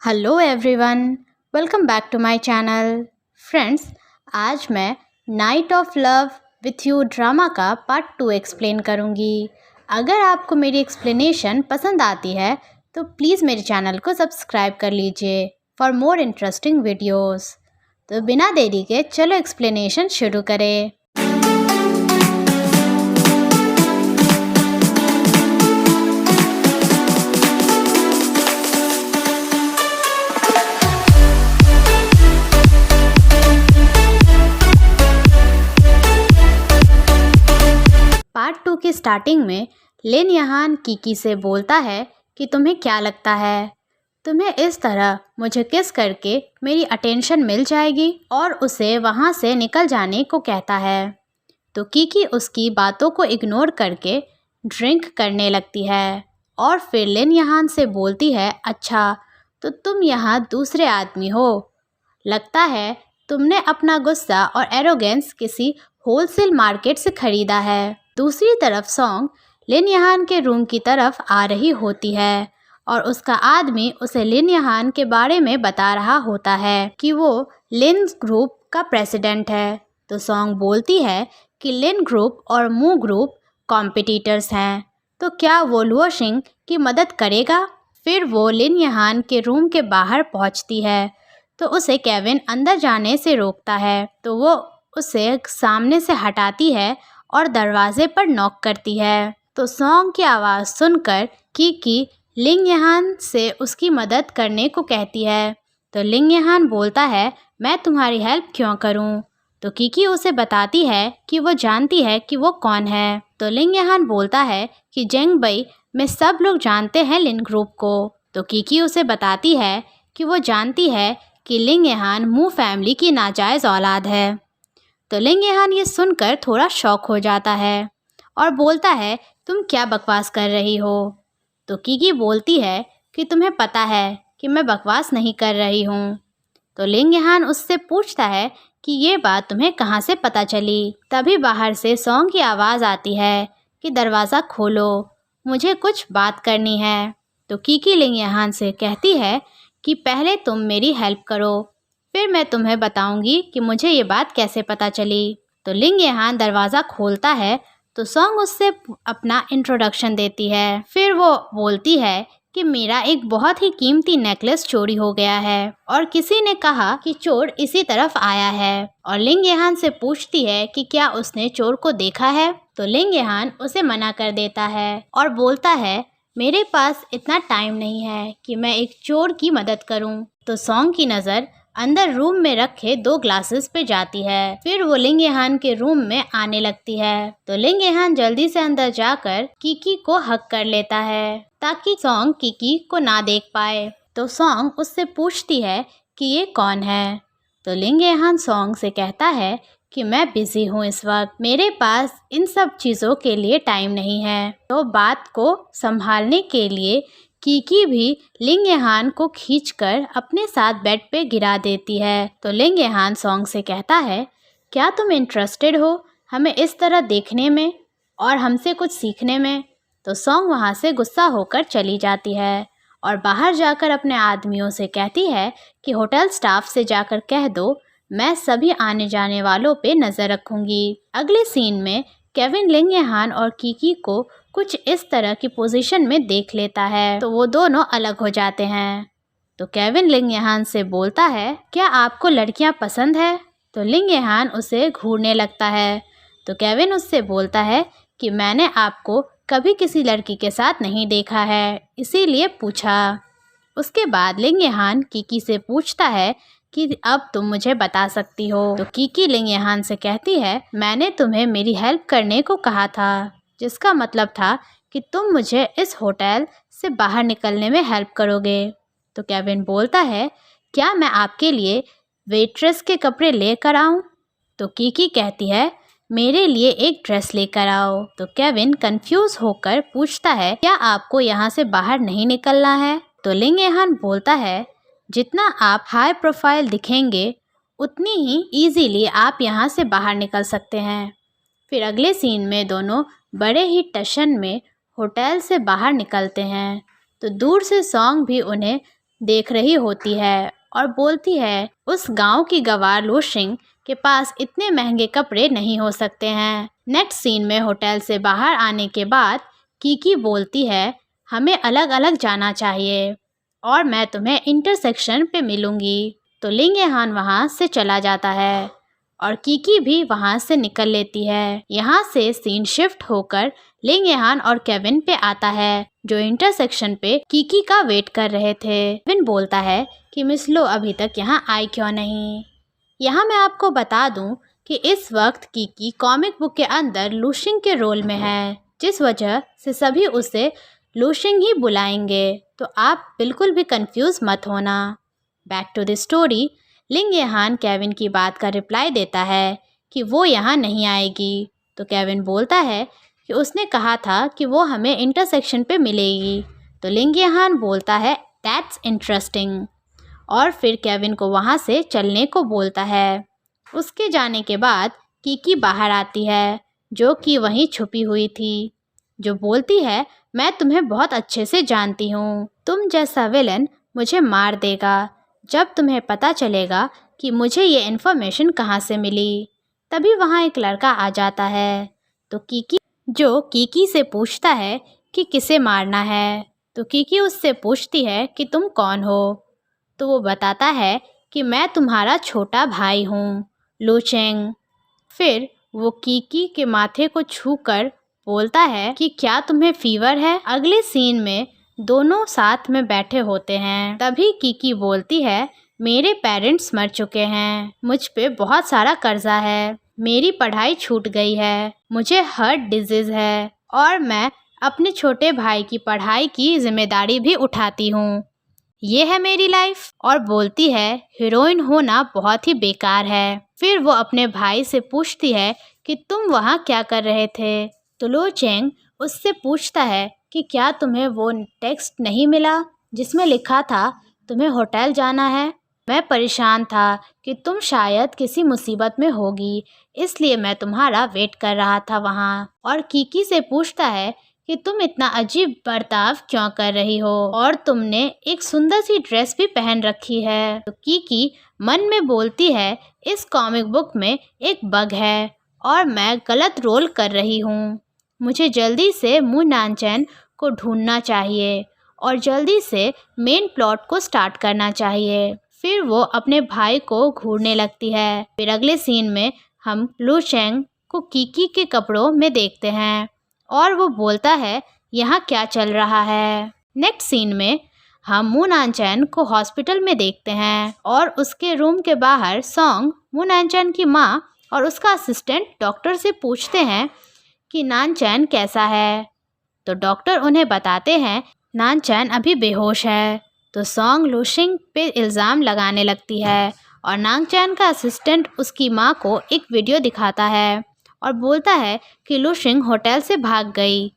Hello everyone, welcome back to my channel. Friends, आज मैं night of love with you drama का part 2 explain करूंगी। अगर आपको मेरी एक्सप्लेनेशन पसंद आती है तो प्लीज़ मेरे चैनल को सब्सक्राइब कर लीजिए फॉर मोर इंटरेस्टिंग वीडियोस। तो बिना देरी के चलो एक्सप्लेनेशन शुरू करें। पार्ट 2 की स्टार्टिंग में लिन यहान कीकी से बोलता है कि तुम्हें क्या लगता है, तुम्हें इस तरह मुझे किस करके मेरी अटेंशन मिल जाएगी, और उसे वहाँ से निकल जाने को कहता है। तो कीकी उसकी बातों को इग्नोर करके ड्रिंक करने लगती है और फिर लिन यहान से बोलती है, अच्छा तो तुम यहाँ दूसरे आदमी हो, लगता है तुमने अपना गुस्सा और एरोगेंस किसी होलसेल मार्केट से खरीदा है। दूसरी तरफ सॉन्ग लिन यहान के रूम की तरफ आ रही होती है और उसका आदमी उसे लिन यहान के बारे में बता रहा होता है कि वो लिन ग्रुप का प्रेसिडेंट है। तो सॉन्ग बोलती है कि लिन ग्रुप और मू ग्रुप कॉम्पिटिटर्स हैं, तो क्या वो लुओ शिंग की मदद करेगा। फिर वो लिन यहान के रूम के बाहर पहुंचती है तो उसे केविन अंदर जाने से रोकता है, तो वो उसे सामने से हटाती है और दरवाजे पर नॉक करती है। तो सॉन्ग की आवाज़ सुनकर कीकी लिंग यहान से उसकी मदद करने को कहती है। तो लिंग यहान बोलता है, मैं तुम्हारी हेल्प क्यों करूं। तो कीकी उसे बताती है कि वो जानती है कि वो कौन है। तो लिंग यहान बोलता है कि जेंगबई में सब लोग जानते हैं लिन ग्रुप को। तो कीकी उसे बताती है कि वो जानती है कि लिंग यहान मू फैमिली की नाजायज़ औलाद है। तो लिंग यहान ये सुनकर थोड़ा शॉक हो जाता है और बोलता है, तुम क्या बकवास कर रही हो। तो कीकी बोलती है कि तुम्हें पता है कि मैं बकवास नहीं कर रही हूँ। तो लिंग यहान उससे पूछता है कि ये बात तुम्हें कहाँ से पता चली। तभी बाहर से सॉन्ग की आवाज़ आती है कि दरवाज़ा खोलो, मुझे कुछ बात करनी है। तो कीकी लिंग यहान से कहती है कि पहले तुम मेरी हेल्प करो, फिर मैं तुम्हें बताऊंगी कि मुझे ये बात कैसे पता चली। तो लिंग यहान दरवाज़ा खोलता है तो सॉन्ग उससे अपना इंट्रोडक्शन देती है। फिर वो बोलती है कि मेरा एक बहुत ही कीमती नेकलेस चोरी हो गया है और किसी ने कहा कि चोर इसी तरफ आया है, और लिंग यहान से पूछती है कि क्या उसने चोर को देखा है। तो लिंग यहान उसे मना कर देता है और बोलता है, मेरे पास इतना टाइम नहीं है कि मैं एक चोर की मदद करूं। तो सॉन्ग की नज़र अंदर रूम में रखे 2 ग्लासेस पे जाती है। फिर वो लिंग यहान के रूम में आने लगती है। तो लिंग यहान जल्दी से अंदर जाकर कीकी को हक कर लेता है ताकि सॉन्ग कीकी को ना देख पाए। तो सॉन्ग उससे पूछती है कि ये कौन है। तो लिंग यहान सॉन्ग से कहता है कि मैं बिजी हूँ इस वक्त, मेरे पास इन सब चीज़ों के लिए टाइम नहीं है। तो बात को संभालने के लिए कीकी भी लिंग यहान को खींचकर अपने साथ बेड पे गिरा देती है। तो लिंग यहान सॉन्ग से कहता है, क्या तुम इंटरेस्टेड हो हमें इस तरह देखने में और हमसे कुछ सीखने में। तो सॉन्ग वहाँ से गुस्सा होकर चली जाती है और बाहर जाकर अपने आदमियों से कहती है कि होटल स्टाफ से जाकर कह दो मैं सभी आने जाने वालों पे नज़र रखूँगी। अगले सीन में केविन लिंग यहान और कीकी को कुछ इस तरह की पोजीशन में देख लेता है, तो वो दोनों अलग हो जाते हैं। तो केविन लिंग यहान से बोलता है, क्या आपको लड़कियां पसंद है। तो लिंग यहान उसे घूरने लगता है। तो केविन उससे बोलता है कि मैंने आपको कभी किसी लड़की के साथ नहीं देखा है, इसीलिए पूछा। उसके बाद लिंग यहान कीकी से पूछता है कि अब तुम मुझे बता सकती हो। तो कीकी लिंग यहान से कहती है, मैंने तुम्हें मेरी हेल्प करने को कहा था, जिसका मतलब था कि तुम मुझे इस होटल से बाहर निकलने में हेल्प करोगे। तो केविन बोलता है, क्या मैं आपके लिए वेट्रेस के कपड़े लेकर आऊं। तो कीकी कहती है, मेरे लिए एक ड्रेस लेकर आओ। तो केविन कंफ्यूज होकर पूछता है, क्या आपको यहाँ से बाहर नहीं निकलना है। तो लिंग यहान बोलता है, जितना आप हाई प्रोफाइल दिखेंगे उतनी ही ईजीली आप यहाँ से बाहर निकल सकते हैं। फिर अगले सीन में दोनों बड़े ही टशन में होटल से बाहर निकलते हैं। तो दूर से सॉन्ग भी उन्हें देख रही होती है और बोलती है उस गांव की गवार लूशिंग के पास इतने महंगे कपड़े नहीं हो सकते हैं। नेक्स्ट सीन में होटल से बाहर आने के बाद कीकी बोलती है हमें अलग अलग जाना चाहिए और मैं तुम्हें इंटरसेक्शन पे मिलूंगी। तो लिंग यहान वहाँ से चला जाता है और कीकी भी वहाँ से निकल लेती है। यहाँ से सीन शिफ्ट होकर लिंग यहान और केविन पे आता है जो इंटरसेक्शन पे कीकी का वेट कर रहे थे। केविन बोलता है कि मिस लो अभी तक यहाँ आई क्यों नहीं। यहाँ मैं आपको बता दूं कि इस वक्त कीकी कॉमिक बुक के अंदर लूशिंग के रोल में है, जिस वजह से सभी उसे लूशिंग ही बुलाएंगे, तो आप बिल्कुल भी कंफ्यूज मत होना। Back to the story. Ling यहान केविन की बात का रिप्लाई देता है कि वो यहाँ नहीं आएगी। तो केविन बोलता है कि उसने कहा था कि वो हमें इंटरसेक्शन पे मिलेगी। तो लिंग यहान बोलता है दैट्स इंटरेस्टिंग और फिर केविन को वहाँ से चलने को बोलता है। उसके जाने के बाद कीकी बाहर आती है जो कि वहीं छुपी हुई थी, जो बोलती है मैं तुम्हें बहुत अच्छे से जानती हूँ, तुम जैसा विलन मुझे मार देगा जब तुम्हें पता चलेगा कि मुझे ये इन्फॉर्मेशन कहाँ से मिली। तभी वहाँ एक लड़का आ जाता है तो कीकी से पूछता है कि किसे मारना है। तो कीकी उससे पूछती है कि तुम कौन हो। तो वो बताता है कि मैं तुम्हारा छोटा भाई हूँ लू चेंग। फिर वो कीकी के माथे को छूकर बोलता है कि क्या तुम्हें फीवर है। अगले सीन में दोनों साथ में बैठे होते हैं। तभी कीकी बोलती है मेरे पेरेंट्स मर चुके हैं, मुझ पे बहुत सारा कर्जा है, मेरी पढ़ाई छूट गई है, मुझे हार्ट डिजीज है और मैं अपने छोटे भाई की पढ़ाई की जिम्मेदारी भी उठाती हूँ। ये है मेरी लाइफ। और बोलती है हीरोइन होना बहुत ही बेकार है। फिर वो अपने भाई से पूछती है कि तुम वहाँ क्या कर रहे थे। तो लू चेंग उससे पूछता है कि क्या तुम्हें वो टेक्स्ट नहीं मिला जिसमें लिखा था तुम्हें होटल जाना है। मैं परेशान था कि तुम शायद किसी मुसीबत में होगी, इसलिए मैं तुम्हारा वेट कर रहा था वहाँ। और कीकी से पूछता है कि तुम इतना अजीब बर्ताव क्यों कर रही हो और तुमने एक सुंदर सी ड्रेस भी पहन रखी है। तो कीकी मन में बोलती है इस कॉमिक बुक में एक बग है और मैं गलत रोल कर रही हूँ, मुझे जल्दी से मू नानचैन को ढूंढना चाहिए और जल्दी से मेन प्लॉट को स्टार्ट करना चाहिए। फिर वो अपने भाई को घूरने लगती है। फिर अगले सीन में हम लू चेंग को कीकी के कपड़ों में देखते हैं और वो बोलता है यहाँ क्या चल रहा है। नेक्स्ट सीन में हम मू नानचैन को हॉस्पिटल में देखते हैं और उसके रूम के बाहर सॉन्ग मू नानचैन की माँ और उसका असिस्टेंट डॉक्टर से पूछते हैं कि नानचैन कैसा है। तो डॉक्टर उन्हें बताते हैं नानचैन अभी बेहोश है। तो सॉन्ग लूशिंग पे इल्ज़ाम लगाने लगती है और नानचैन का असिस्टेंट उसकी माँ को एक वीडियो दिखाता है और बोलता है कि लूशिंग होटल से भाग गई।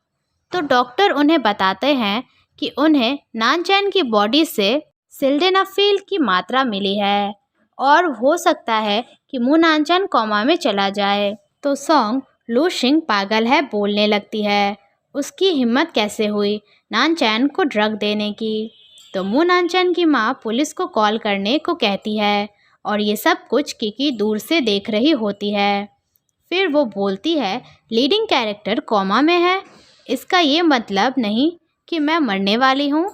तो डॉक्टर उन्हें बताते हैं कि उन्हें नानचैन की बॉडी से सिल्डेनाफिल की मात्रा मिली है और हो सकता है कि मू नानचैन कोमा में चला जाए। तो सॉन्ग लूशिंग पागल है बोलने लगती है, उसकी हिम्मत कैसे हुई नानचैन को ड्रग देने की। तो मू नानचैन की माँ पुलिस को कॉल करने को कहती है और ये सब कुछ कीकी दूर से देख रही होती है। फिर वो बोलती है लीडिंग कैरेक्टर कोमा में है, इसका ये मतलब नहीं कि मैं मरने वाली हूँ।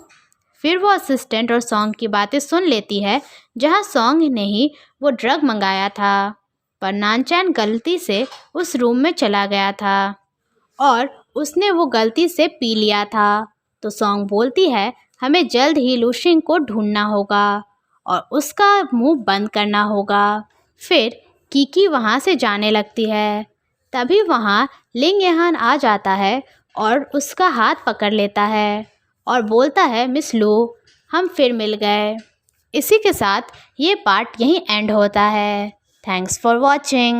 फिर वो असिस्टेंट और सॉन्ग की बातें सुन लेती है जहाँ सॉन्ग ने ही वो ड्रग मंगाया था, पर नानचैन गलती से उस रूम में चला गया था और उसने वो गलती से पी लिया था। तो सॉन्ग बोलती है हमें जल्द ही लूशिंग को ढूंढना होगा और उसका मुंह बंद करना होगा। फिर कीकी वहाँ से जाने लगती है। तभी वहाँ लिंग यहान आ जाता है और उसका हाथ पकड़ लेता है और बोलता है मिस लू हम फिर मिल गए। इसी के साथ ये पार्ट यहीं एंड होता है। Thanks for watching.